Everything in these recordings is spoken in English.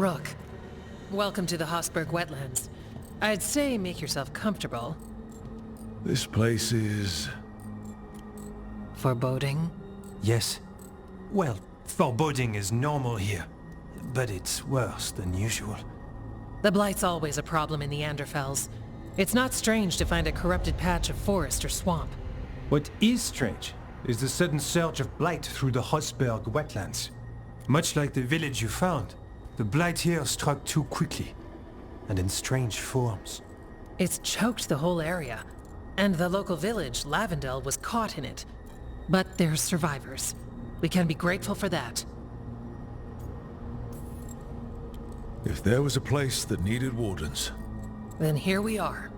Rook, welcome to the Hossberg Wetlands. I'd say make yourself comfortable. This place is... Foreboding? Yes. Well, foreboding is normal here, but it's worse than usual. The blight's always a problem in the Anderfels. It's not strange to find a corrupted patch of forest or swamp. What is strange is the sudden surge of blight through the Hossberg Wetlands. Much like the village you found, the blight here struck too quickly, and in strange forms. It's choked the whole area, and the local village, Lavendel, was caught in it. But they're survivors. We can be grateful for that. If there was a place that needed wardens... Then here we are.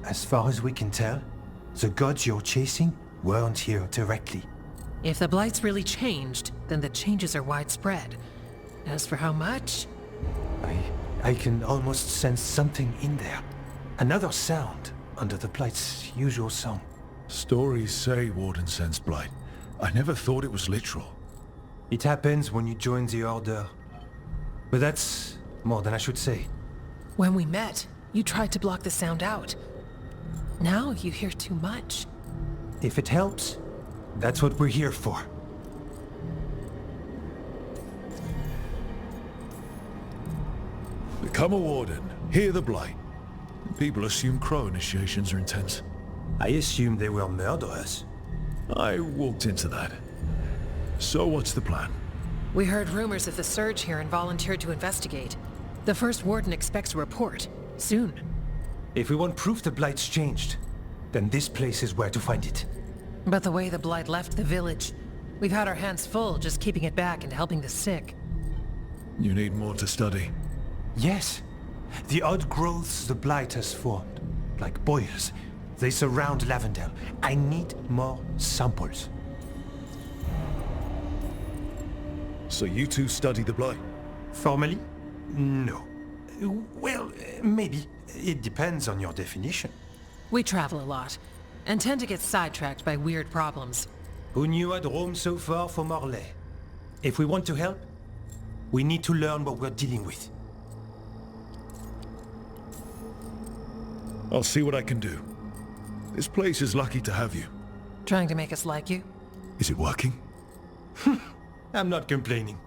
As far as we can tell, the gods you're chasing weren't here directly. If the blight's really changed, then the changes are widespread. As for how much... I can almost sense something in there. Another sound under the blight's usual song. Stories say Warden sensed blight. I never thought it was literal. It happens when you join the Order. But that's more than I should say. When we met, you tried to block the sound out. Now you hear too much. If it helps, that's what we're here for. Become a warden, hear the blight. People assume crow initiations are intense. I assumed they were murderers. I walked into that. So what's the plan? We heard rumors of the surge here and volunteered to investigate. The first warden expects a report. Soon. If we want proof the blight's changed, then this place is where to find it. But the way the blight left the village, we've had our hands full just keeping it back and helping the sick. You need more to study. Yes. The odd growths the blight has formed, like boils, they surround Lavendel. I need more samples. So you two study the blight? Formally? No. Well, maybe. It depends on your definition. We travel a lot, and tend to get sidetracked by weird problems. Who knew I'd roam so far from Orlais? If we want to help, we need to learn what we're dealing with. I'll see what I can do. This place is lucky to have you. Trying to make us like you? Is it working? I'm not complaining.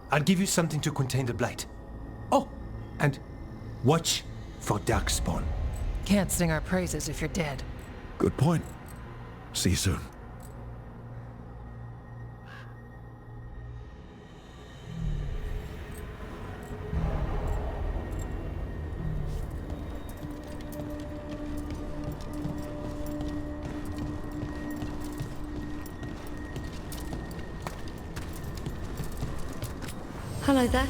I'll give you something to contain the blight. Oh, and watch for darkspawn. Can't sing our praises if you're dead. Good point. See you soon. Hello there.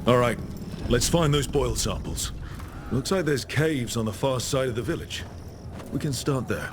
All right, let's find those boil samples. Looks like there's caves on the far side of the village. We can start there.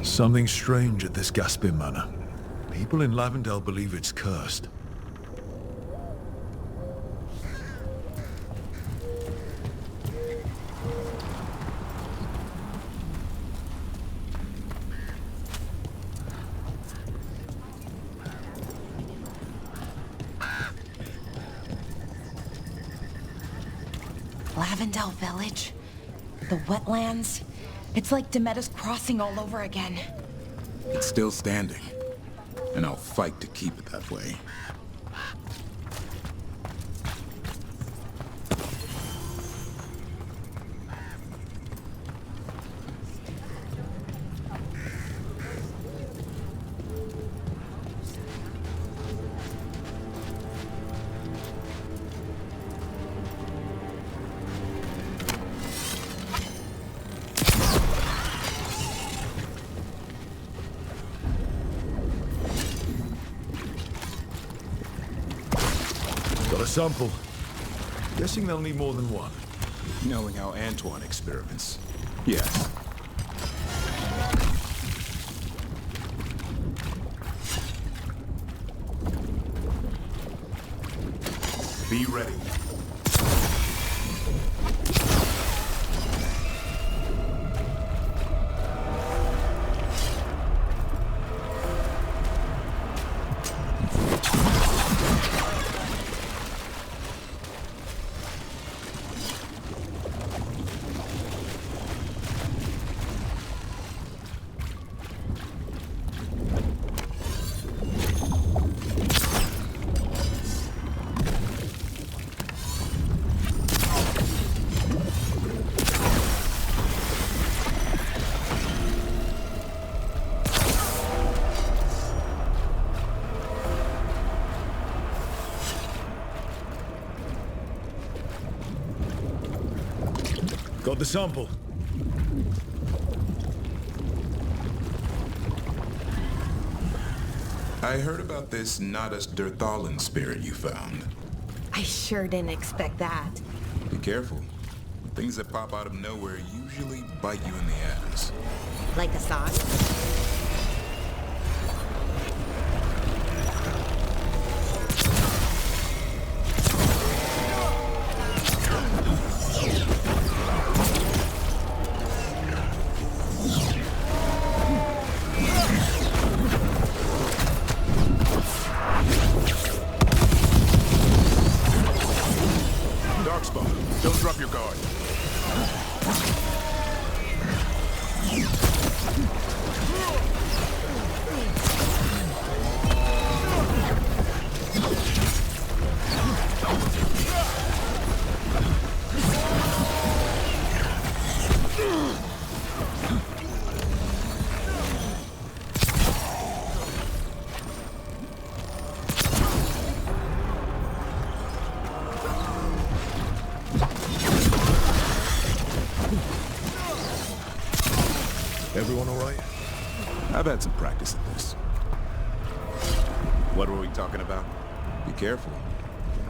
Something strange at this Gaspin Manor. People in Lavendel believe it's cursed. Lavendel Village? The wetlands? It's like Demeter's Crossing all over again. It's still standing, and I'll fight to keep it that way. Got a sample. Guessing they'll need more than one. Knowing how Antoine experiments. Yes. Be ready. Got the sample. I heard about this Nadas Derthalin spirit you found. I sure didn't expect that. Be careful. Things that pop out of nowhere usually bite you in the ass. Like a sock? Don't drop your guard. Everyone all right? I've had some practice at this. What were we talking about? Be careful.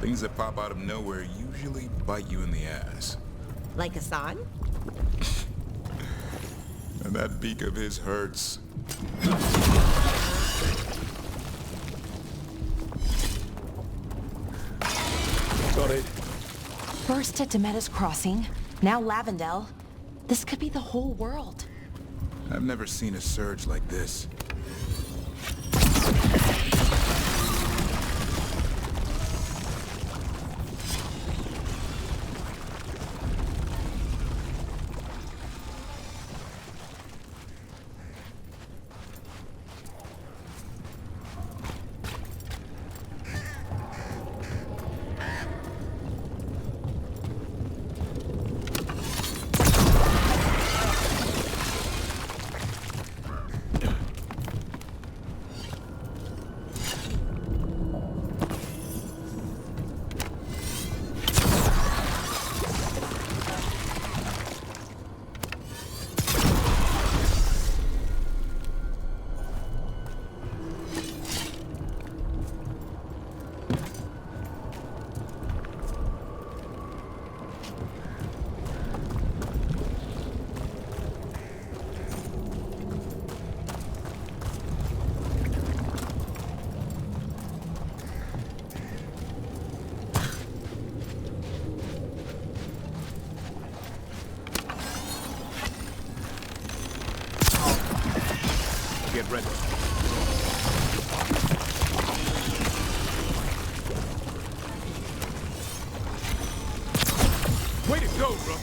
Things that pop out of nowhere usually bite you in the ass. Like a sock? And that beak of his hurts. Got it. First at Demeter's Crossing, now Lavendel. This could be the whole world. I've never seen a surge like this. get ready. Way to go, Rook!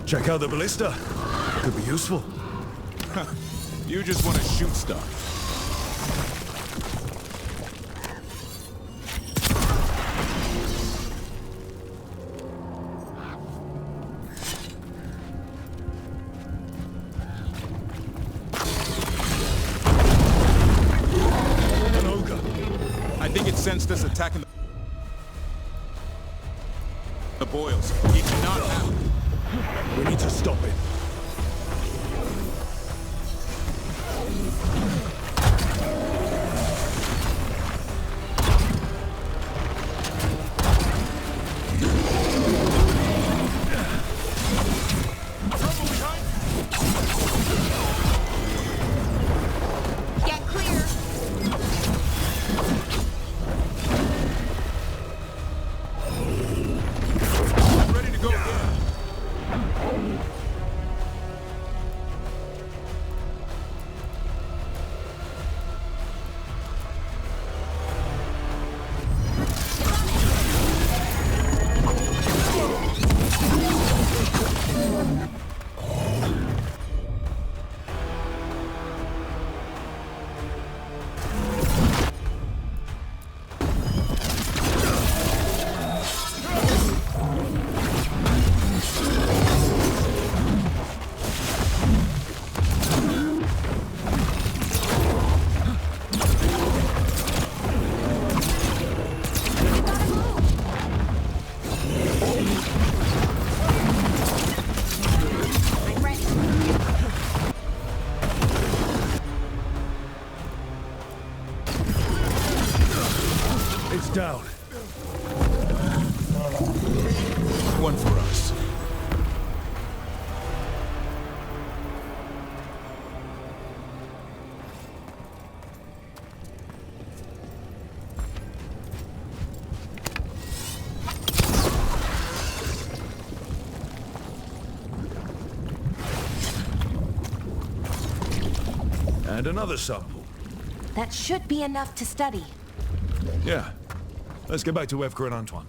Check out the ballista. Could be useful. You just want to shoot stuff. An ogre. I think it sensed us attacking the boils. It cannot happen. We need to stop it. Get clear! I'm ready to go again. It's down. One for us. And another sample. That should be enough to study. Yeah. Let's get back to Evka and Antoine.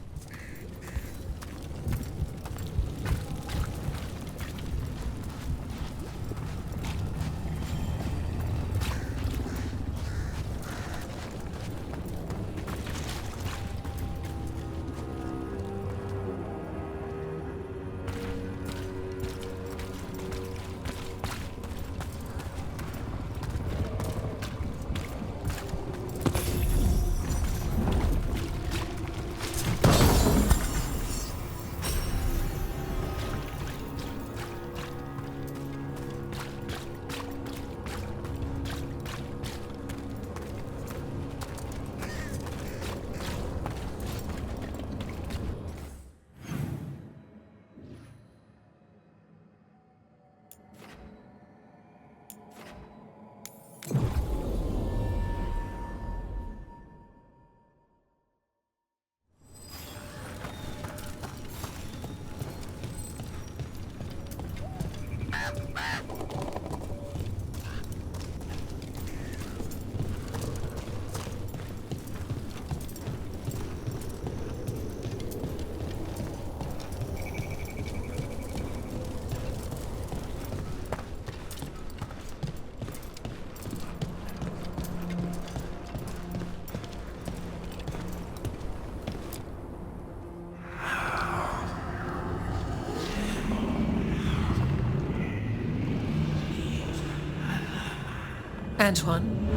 Antoine?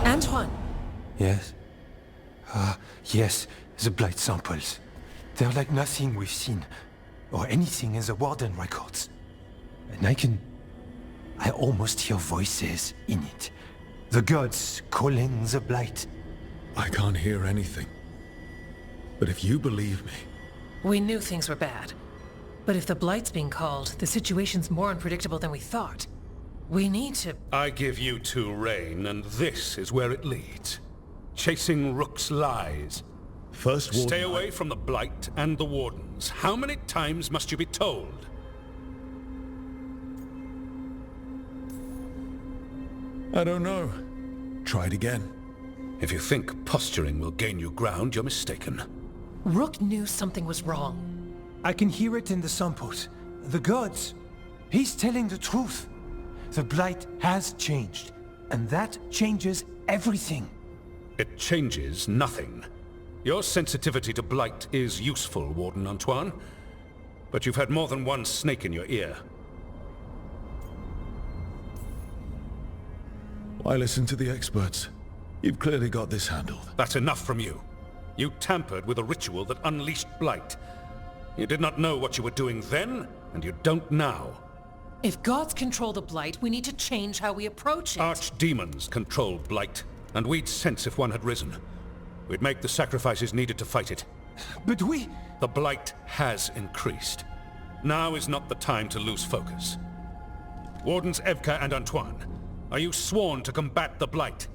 Antoine! Yes? Yes, the blight samples. They're like nothing we've seen, or anything in the Warden records. And I almost hear voices in it. The gods calling the blight. I can't hear anything. But if you believe me... We knew things were bad. But if the blight's being called, the situation's more unpredictable than we thought. We need to... I give you two reign, and this is where it leads. Chasing Rook's lies. First Warden... Stay away from the blight and the Wardens. How many times must you be told? I don't know. Try it again. If you think posturing will gain you ground, you're mistaken. Rook knew something was wrong. I can hear it in the samples. The gods. He's telling the truth. The blight has changed, and that changes everything. It changes nothing. Your sensitivity to blight is useful, Warden Antoine. But you've had more than one snake in your ear. Why listen to the experts? You've clearly got this handled. That's enough from you. You tampered with a ritual that unleashed blight. You did not know what you were doing then, and you don't now. If gods control the blight, we need to change how we approach it. Archdemons control blight, and we'd sense if one had risen. We'd make the sacrifices needed to fight it. But we... The blight has increased. Now is not the time to lose focus. Wardens Evka and Antoine, are you sworn to combat the blight?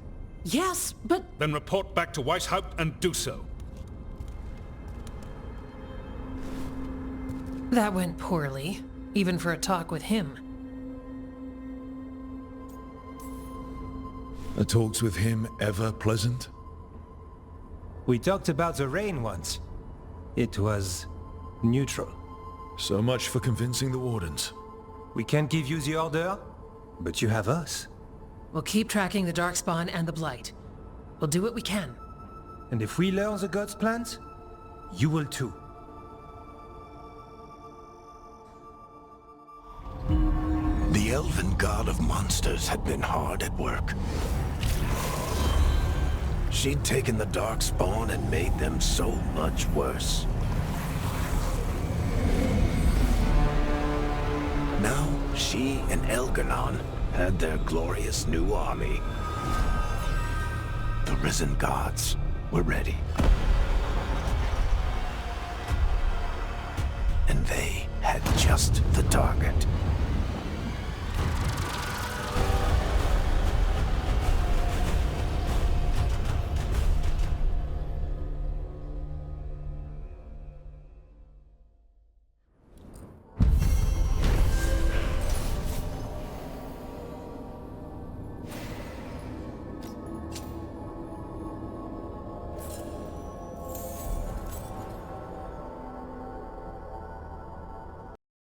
Yes, but... Then report back to Weishaupt and do so. That went poorly, even for a talk with him. Are talks with him ever pleasant? We talked about the rain once. It was neutral. So much for convincing the Wardens. We can't give you the order, but you have us. We'll keep tracking the Darkspawn and the blight. We'll do what we can. And if we learn the gods' plans, you will too. The elven god of monsters had been hard at work. She'd taken the Darkspawn and made them so much worse. Now, she and Elgarnon had their glorious new army. The risen gods were ready. And they had just the target.